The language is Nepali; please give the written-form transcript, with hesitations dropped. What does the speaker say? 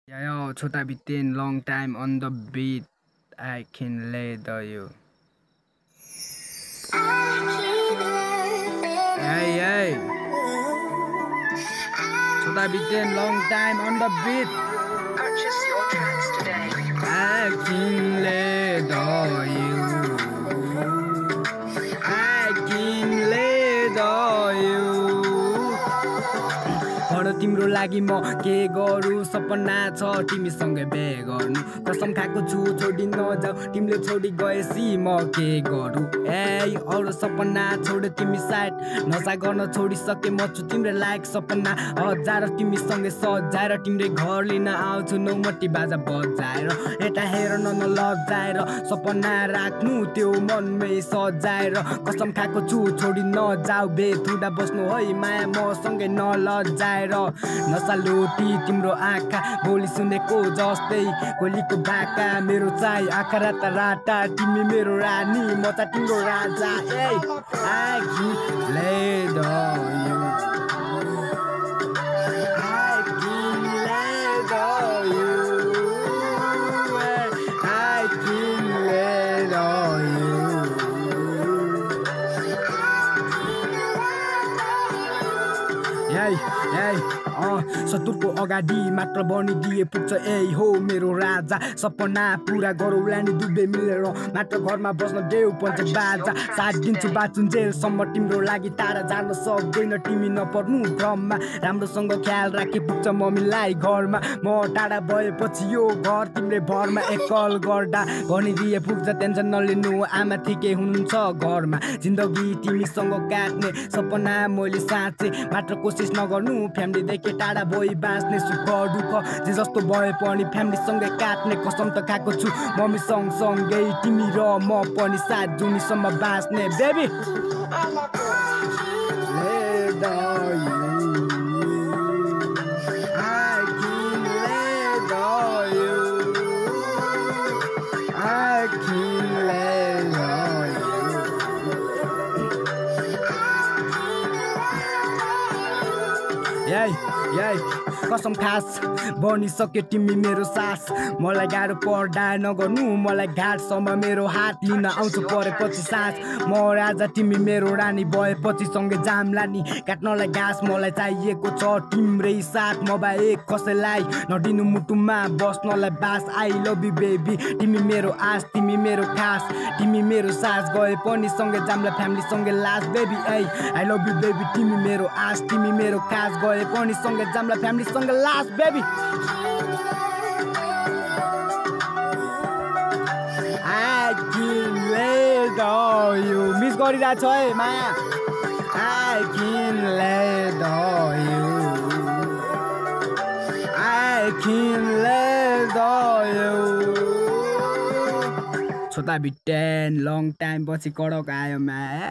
Yeah, yo, Chota Bitin, long time on the beat. I can lay the you. Hey, hey. Chota Bitin, long time on the beat. Purchase your tracks today. I can lay the you. I can lay the you. तिम्रो लागि म के गरौँ सपना छ तिमीसँगै बिहे गर्नु कसम खाएको छु छोडी नजाऊ तिमीले छोडी गएसी म के गरौँ ए अरू सपना छोड तिमी साइड नसा गर्न छोडिसके म छु तिम्रो लायक सपना हजार तिमीसँगै सजाएर तिम्रो घर लिन आउँछु नौमटी बाजा बजाएर यता हेर न लजाएर सपना राख्नु त्यो मनमै सजाएर कसम खाएको छु छोडी नजाऊ बेथुडा बस्नु है माया मसँगै नलजाएर नसा लोटी तिम्रो आँखा बोली सुनेको जस्तै कोलीको बाका मेरो चाइ आँखा राता राता तिमी मेरो रानी म त तिम्रो राजा ए आखी लेदो यु आखी लेदो यु आखी लेदो यु सतुरको अगाडि मात्र बनिदिए पुग्छ ए हो मेरो राजा सपना पुरा गरौँला नि दुबे मिलेर मात्र घरमा बस्न देऊ पर्छ बाजा साथ दिन्छु बाँचुन्जेलसम्म तिम्रो लागि टाढा जान सक्दैन तिमी नपर्नु भ्रममा राम्रोसँग ख्याल राखे पुग्छ मम्मीलाई घरमा म टाढा भएपछि यो घर तिमीले भरमा एकल गर्दा भनिदिए पुग्छ टेन्सन नलिनु आमा ठिकै हुनुहुन्छ घरमा जिन्दगी तिमीसँग काट्ने सपना मैले साँचे मात्र कोसिस नगर्नु फ्यामिलीदेखि टाढा भई बाँच्ने सुख दुःख जे जस्तो भए पनि फ्यामिलीसँगै काट्ने कसम त खाएको छु मम्मी सँगसँगै तिमी र म पनि साथ जुनीसम्म बाँच्ने बेबी कसम खास बनिसक्यो तिमी मेरो सास मलाई गाह्रो पर्दा नगर्नु मलाई घाटसम्म मेरो हात लिन आउँछु परेपछि सास म राजा तिमी मेरो रानी भएपछि सँगै जामला नि काट्नलाई घाँस मलाई चाहिएको छ तिम्रै साथ म बाहेक कसैलाई नदिनु मुटुमा बस्नलाई बास आई लभ यु बेबी तिमी मेरो आस तिमी मेरो खास तिमी मेरो सास गए पनि सँगै जामला फ्यामिलीसँगै लास baby I love you baby तिमी मेरो आस तिमी मेरो खास गए पनि सँगै जामला फ्यामिलीसँगै लास baby I can let you miss गरिरहेछ है माया I can let you I can let you छोटा बिटेन लङ टाइम पछि कडक आयो माया